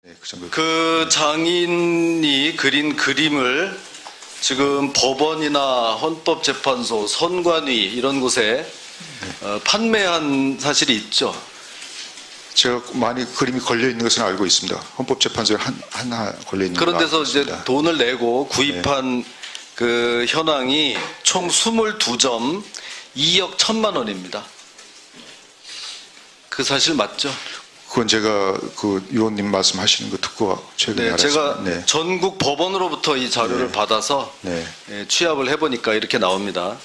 네, 그 정도. 그 장인이 그린 그림을 지금 법원이나 헌법재판소, 선관위 이런 곳에 판매한 사실이 있죠. 제가 많이 그림이 걸려 있는 것은 알고 있습니다. 헌법재판소에 하나 걸려 있는 그런 거 데서 알고 이제 있습니다. 돈을 내고 구입한 그 현황이 총 22점 2억 1천만 원입니다. 그 사실 맞죠? 그건 제가 그 의원님 말씀하시는 거 듣고 최근에 네, 제가 알았습니다. 네. 전국 법원으로부터 이 자료를 받아서 네. 취합을 해보니까 이렇게 나옵니다.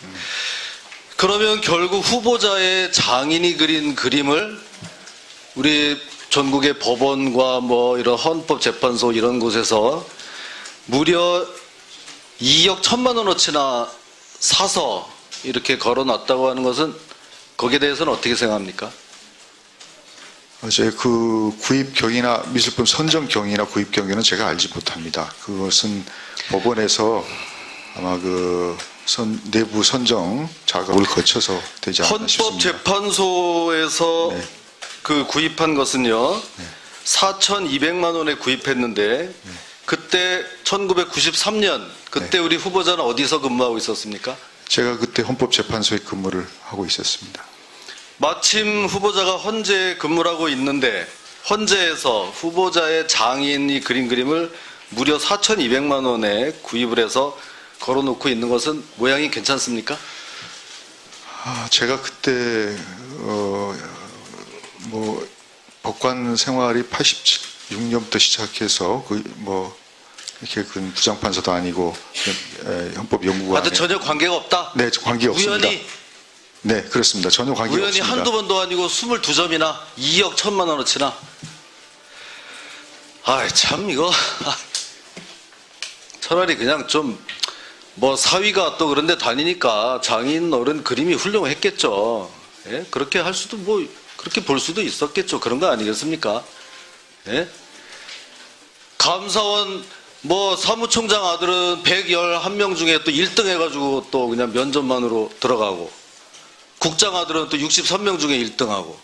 그러면 결국 후보자의 장인이 그린 그림을 우리 전국의 법원과 뭐 이런 헌법재판소 이런 곳에서 무려 2억 1천만 원어치나 사서 이렇게 걸어놨다고 하는 것은 거기에 대해서는 어떻게 생각합니까? 제 그 구입 경위나 미술품 선정 경위나 구입 경위는 제가 알지 못합니다. 그것은 법원에서 아마 그 내부 선정 작업을 거쳐서 되지 않나 싶습니다. 헌법재판소에서 네. 그 구입한 것은요 4,200만 원에 구입했는데 그때 1993년 그때 우리 후보자는 어디서 근무하고 있었습니까? 제가 그때 헌법재판소에 근무를 하고 있었습니다. 마침 후보자가 헌재에 근무를 하고 있는데 헌재에서 후보자의 장인이 그린 그림을 무려 4,200만 원에 구입을 해서 걸어놓고 있는 것은 모양이 괜찮습니까? 제가 그때 뭐 법관 생활이 86년부터 시작해서 이렇게 그 부장판사도 아니고 헌법연구관에 하여튼 전혀 관계가 없다? 네, 관계 없습니다. 우연히 네, 그렇습니다. 전혀 관계 우연히 없습니다. 한두 번도 아니고 22점이나 2억 1천만 원어치나. 아이 참 이거 차라리 그냥 좀 뭐 사위가 또 그런데 다니니까 장인 어른 그림이 훌륭했겠죠. 예? 그렇게 할 수도 뭐 그렇게 볼 수도 있었겠죠. 그런 거 아니겠습니까? 예? 감사원 뭐 사무총장 아들은 111명 중에 또 1등 해가지고 또 그냥 면접만으로 들어가고 국장 아들은 또 63명 중에 1등하고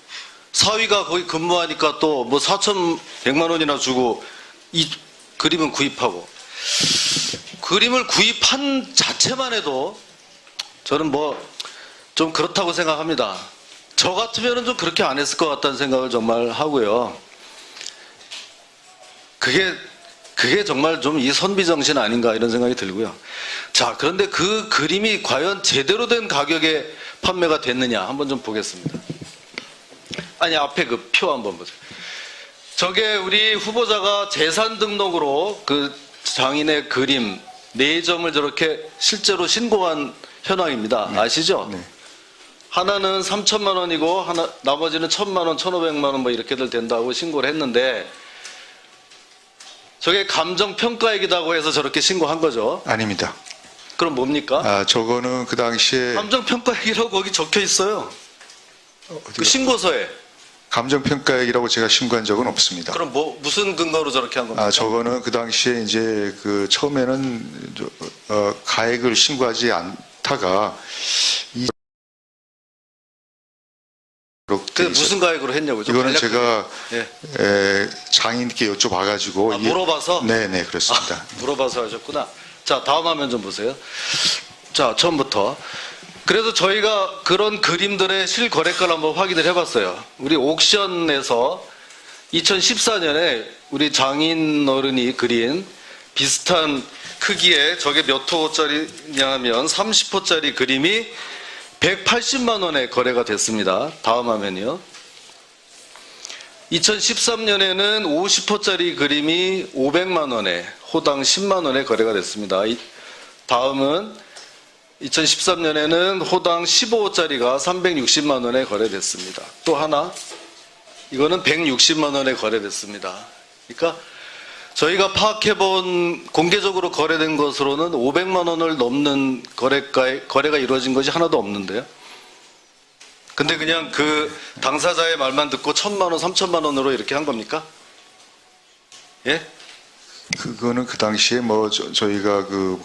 사위가 거기 근무하니까 또 뭐 4,100만 원이나 주고 이 그림은 구입하고 그림을 구입한 자체만 해도 저는 뭐 좀 그렇다고 생각합니다. 저 같으면은 좀 그렇게 안 했을 것 같다는 생각을 정말 하고요. 그게 정말 좀 이 선비정신 아닌가 이런 생각이 들고요. 자, 그런데 그 그림이 과연 제대로 된 가격에 판매가 됐느냐 한번 좀 보겠습니다. 아니 앞에 그 표 한번 보세요. 저게 우리 후보자가 재산 등록으로 그 장인의 그림 4점을 저렇게 실제로 신고한 현황입니다. 아시죠? 네. 하나는 3천만 원이고 나머지는 1,000만 원, 1,500만 원 뭐 이렇게들 된다고 신고를 했는데 저게 감정평가액이라고 해서 저렇게 신고한 거죠. 아닙니다. 그럼 뭡니까? 저거는 그 당시에 감정평가액이라고 거기 적혀 있어요. 그 신고서에. 감정평가액이라고 제가 신고한 적은 없습니다. 그럼 뭐 무슨 근거로 저렇게 한 겁니까? 저거는 그 당시에 이제 그 처음에는 가액을 신고하지 않다가 그 무슨 가액으로 했냐고요? 이거는 제가 예. 장인께 여쭤봐가지고 물어봐서? 네네 그렇습니다. 물어봐서 하셨구나. 자, 다음 화면 좀 보세요. 자, 처음부터. 그래서 저희가 그런 그림들의 실거래가를 한번 확인을 해봤어요. 우리 옥션에서 2014년에 우리 장인 어른이 그린 비슷한 크기의 저게 몇 호짜리냐 하면 30호짜리 그림이 180만 원에 거래가 됐습니다. 다음 화면이요. 2013년에는 50호짜리 그림이 500만 원에 호당 10만 원에 거래가 됐습니다. 다음은 2013년에는 호당 15호짜리가 360만 원에 거래됐습니다. 또 하나 이거는 160만 원에 거래됐습니다. 그러니까 저희가 파악해본 공개적으로 거래된 것으로는 500만 원을 넘는 거래가 이루어진 것이 하나도 없는데요. 근데 그냥 그 당사자의 말만 듣고 1,000만 원, 3,000만 원으로 이렇게 한 겁니까? 예? 그거는 그 당시에 저희가 그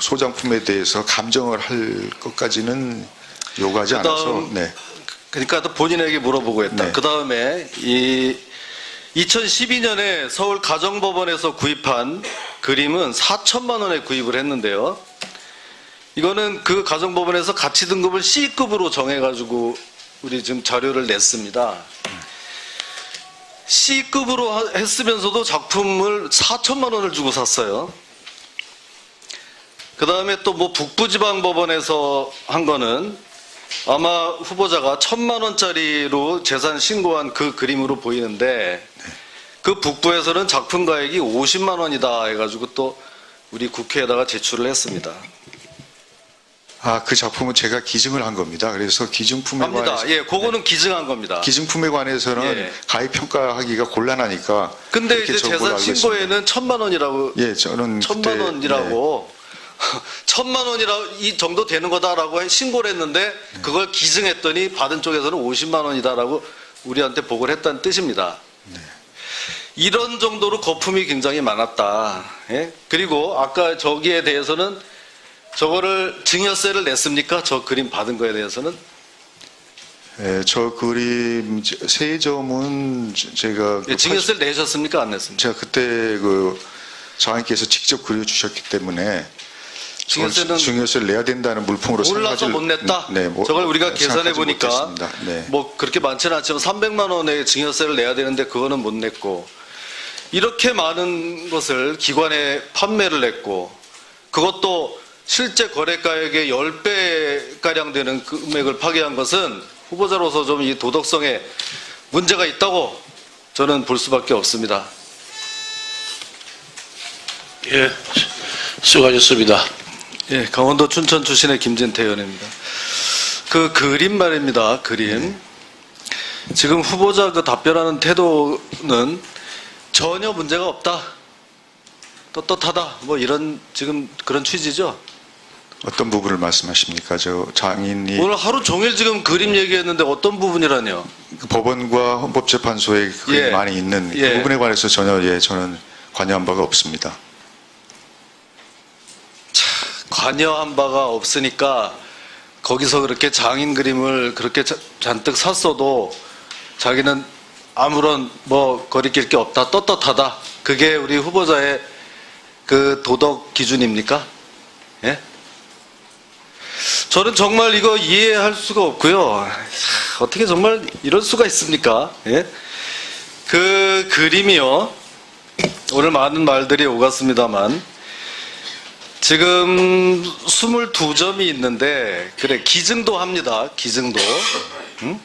소장품에 대해서 감정을 할 것까지는 요구하지 않아서. 네. 그러니까 또 본인에게 물어보고 했다. 네. 그 다음에 2012년에 서울 가정법원에서 구입한 그림은 4천만 원에 구입을 했는데요. 이거는 그 가정법원에서 가치 등급을 C급으로 정해가지고 우리 지금 자료를 냈습니다. C급으로 했으면서도 작품을 4천만 원을 주고 샀어요. 그 다음에 또 뭐 북부지방법원에서 한 거는 아마 후보자가 1,000만 원짜리로 재산 신고한 그 그림으로 보이는데 그 북부에서는 작품 가액이 50만 원이다 해가지고 또 우리 국회에다가 제출을 했습니다. 그 작품은 제가 기증을 한 겁니다. 그래서 기증품에 합니다. 관해서 예, 그거는 기증한 겁니다. 기증품에 관해서는 예. 가액 평가하기가 곤란하니까. 근데 그렇게 이제 정보를 재산 알고 있습니다. 신고에는 1,000만 원이라고 예, 저는 1,000만 그때, 원이라고 1,000만 원이라 이 정도 되는 거다라고 신고를 했는데 그걸 기증했더니 받은 쪽에서는 50만 원이다라고 우리한테 보고를 했다는 뜻입니다. 이런 정도로 거품이 굉장히 많았다. 예? 그리고 아까 저기에 대해서는 저거를 증여세를 냈습니까? 저 그림 받은 거에 대해서는? 예, 저 그림 세 점은 제가 예, 증여세를 내셨습니까? 안 냈습니까? 제가 그때 그 장관께서 직접 그려주셨기 때문에 증여세는 증여세를 내야 된다는 물품으로 몰라서 생각하지- 못 냈다. 네, 저걸 우리가 계산해 생각하지 보니까 못했습니다. 네. 뭐 그렇게 많지는 않지만 300만 원의 증여세를 내야 되는데 그거는 못 냈고 이렇게 많은 것을 기관에 판매를 했고 그것도 실제 거래가액의 10배가량 되는 금액을 파기한 것은 후보자로서 좀 이 도덕성에 문제가 있다고 저는 볼 수밖에 없습니다. 예, 수고하셨습니다. 예, 강원도 춘천 출신의 김진태 의원입니다. 그 그림 말입니다. 그림. 지금 후보자 그 답변하는 태도는 전혀 문제가 없다. 떳떳하다. 뭐 이런 지금 그런 취지죠. 어떤 부분을 말씀하십니까? 저 장인이 오늘 하루 종일 지금 그림 얘기했는데 어떤 부분이라뇨? 그 법원과 헌법재판소에 그 예. 많이 있는 예. 그 부분에 관해서 전혀 저는 관여한 바가 없습니다. 관여한 바가 없으니까 거기서 그렇게 장인 그림을 그렇게 잔뜩 샀어도 자기는 아무런 뭐 거리낄 게 없다, 떳떳하다. 그게 우리 후보자의 그 도덕 기준입니까? 예? 저는 정말 이거 이해할 수가 없고요. 어떻게 정말 이럴 수가 있습니까? 예? 그 그림이요. 오늘 많은 말들이 오갔습니다만 지금 22점이 있는데 그래 기증도 합니다. 기증도. 응?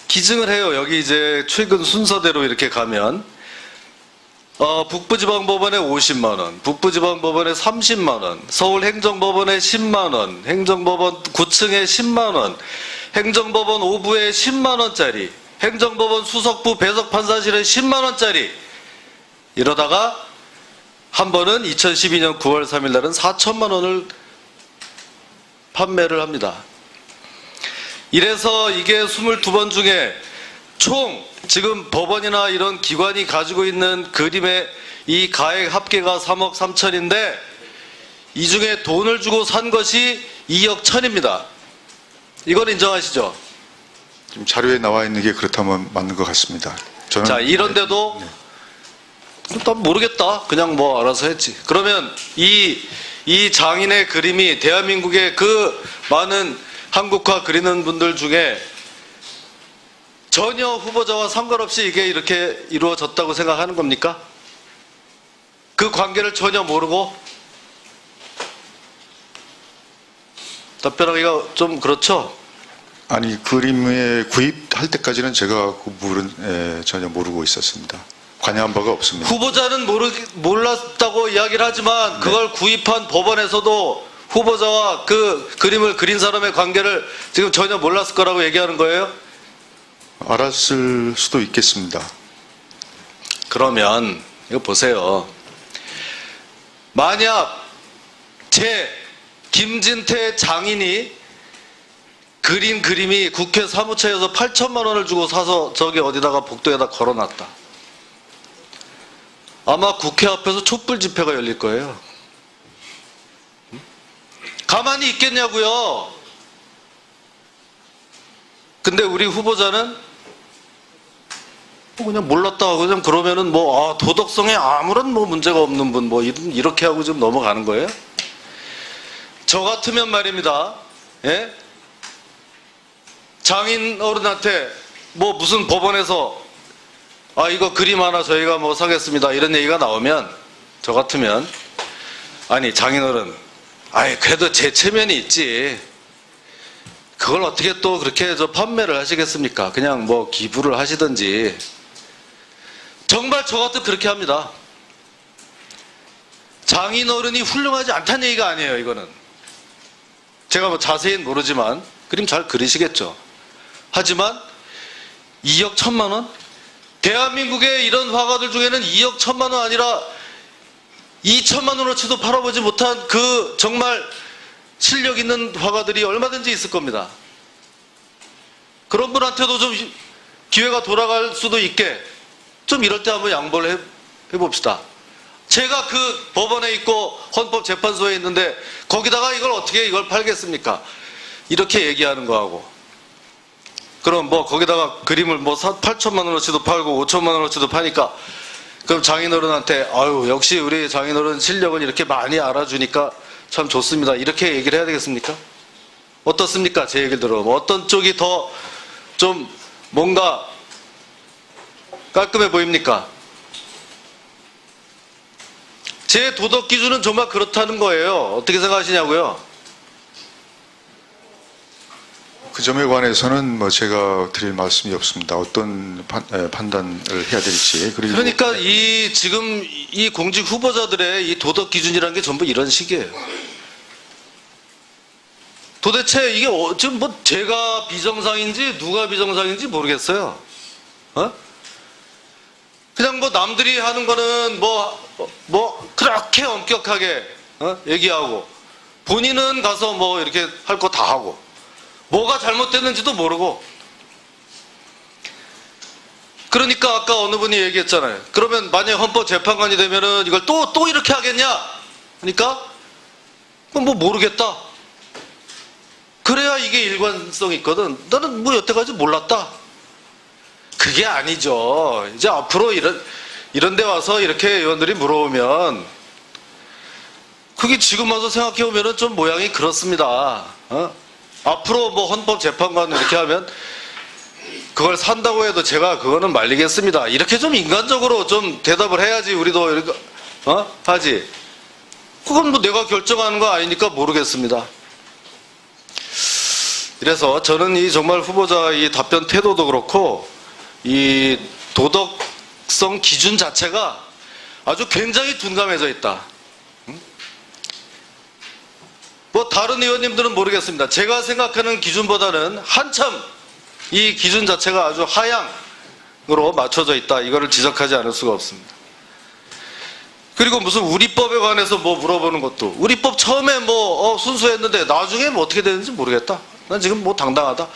기증을 해요. 여기 이제 최근 순서대로 이렇게 가면 북부지방법원에 50만 원, 북부지방법원에 30만 원, 서울행정법원에 10만 원, 행정법원 9층에 10만 원, 행정법원 5부에 10만 원짜리, 행정법원 수석부 배석판사실에 10만 원짜리 이러다가 한 번은 2012년 9월 3일 날은 4천만 원을 판매를 합니다. 이래서 이게 22번 중에 총 지금 법원이나 이런 기관이 가지고 있는 그림의 이 가액 합계가 3억 3천인데 이 중에 돈을 주고 산 것이 2억 1천입니다. 이건 인정하시죠? 지금 자료에 나와 있는 게 그렇다면 맞는 것 같습니다. 저는 자, 이런데도 난 모르겠다. 그냥 뭐 알아서 했지. 그러면 이 장인의 그림이 대한민국의 그 많은 한국화 그리는 분들 중에 전혀 후보자와 상관없이 이게 이렇게 이루어졌다고 생각하는 겁니까? 그 관계를 전혀 모르고 답변하기가 좀 그렇죠? 아니 그림에 구입할 때까지는 제가 그 부분은 전혀 모르고 있었습니다. 관여한 바가 없습니다. 후보자는 몰랐다고 이야기를 하지만 그걸 구입한 법원에서도 후보자와 그 그림을 그린 사람의 관계를 지금 전혀 몰랐을 거라고 얘기하는 거예요? 알았을 수도 있겠습니다. 그러면 이거 보세요. 만약 제 김진태 장인이 그린 그림이 국회 사무처에서 8천만 원을 주고 사서 저기 어디다가 복도에다 걸어놨다. 아마 국회 앞에서 촛불 집회가 열릴 거예요. 가만히 있겠냐고요. 근데 우리 후보자는 그냥 몰랐다 그냥 그러면은 도덕성에 아무런 문제가 없는 분 이렇게 하고 좀 넘어가는 거예요? 저 같으면 말입니다. 예? 장인 어른한테 무슨 법원에서 이거 그림 하나 저희가 사겠습니다 이런 얘기가 나오면 저 같으면 아니 장인 어른 그래도 제 체면이 있지 그걸 어떻게 또 그렇게 판매를 하시겠습니까? 그냥 기부를 하시든지. 정말 저 같으면 그렇게 합니다. 장인어른이 훌륭하지 않다는 얘기가 아니에요. 이거는 제가 자세히는 모르지만 그림 잘 그리시겠죠. 하지만 2억 1천만 원? 대한민국의 이런 화가들 중에는 2억 1천만 원 아니라 2천만 원어치도 팔아보지 못한 그 정말 실력 있는 화가들이 얼마든지 있을 겁니다. 그런 분한테도 좀 기회가 돌아갈 수도 있게 좀 이럴 때 한번 양보를 해봅시다. 제가 그 법원에 있고 헌법재판소에 있는데 거기다가 이걸 팔겠습니까? 이렇게 얘기하는 거하고 그럼 거기다가 그림을 8천만 원어치도 팔고 5천만 원어치도 파니까 그럼 장인어른한테 역시 우리 장인어른 실력은 이렇게 많이 알아주니까 참 좋습니다. 이렇게 얘기를 해야 되겠습니까? 어떻습니까? 제 얘기를 들어보면 어떤 쪽이 더 좀 뭔가 깔끔해 보입니까? 제 도덕 기준은 정말 그렇다는 거예요. 어떻게 생각하시냐고요? 그 점에 관해서는 제가 드릴 말씀이 없습니다. 어떤 판단을 해야 될지. 그리고 그러니까 지금 이 공직 후보자들의 이 도덕 기준이라는 게 전부 이런 식이에요. 도대체 이게 지금 제가 비정상인지 누가 비정상인지 모르겠어요. 그냥 남들이 하는 거는 그렇게 엄격하게 얘기하고 본인은 가서 이렇게 할 거 다 하고 뭐가 잘못됐는지도 모르고. 그러니까 아까 어느 분이 얘기했잖아요. 그러면 만약에 헌법재판관이 되면은 이걸 또 이렇게 하겠냐? 그러니까 그럼 모르겠다. 그래야 이게 일관성이 있거든. 나는 여태까지 몰랐다. 그게 아니죠. 이제 앞으로 이런 데 와서 이렇게 의원들이 물어보면 그게 지금 와서 생각해보면 좀 모양이 그렇습니다. 앞으로 헌법재판관 이렇게 하면 그걸 산다고 해도 제가 그거는 말리겠습니다. 이렇게 좀 인간적으로 좀 대답을 해야지 우리도 이렇게 하지. 그건 내가 결정하는 거 아니니까 모르겠습니다. 그래서 저는 이 정말 후보자 이 답변 태도도 그렇고 이 도덕성 기준 자체가 아주 굉장히 둔감해져 있다. 다른 의원님들은 모르겠습니다. 제가 생각하는 기준보다는 한참 이 기준 자체가 아주 하향으로 맞춰져 있다. 이거를 지적하지 않을 수가 없습니다. 그리고 무슨 우리법에 관해서 물어보는 것도 우리법 처음에 순수했는데 나중에 어떻게 되는지 모르겠다. 난 지금 당당하다.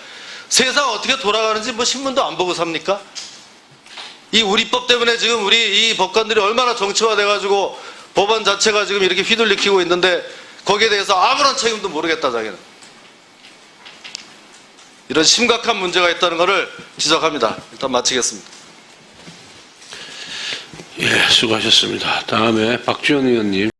세상 어떻게 돌아가는지 신문도 안 보고 삽니까? 이 우리법 때문에 지금 우리 이 법관들이 얼마나 정치화돼가지고 법안 자체가 지금 이렇게 휘둘리키고 있는데 거기에 대해서 아무런 책임도 모르겠다 자기는. 이런 심각한 문제가 있다는 것을 지적합니다. 일단 마치겠습니다. 예, 수고하셨습니다. 다음에 박주현 의원님.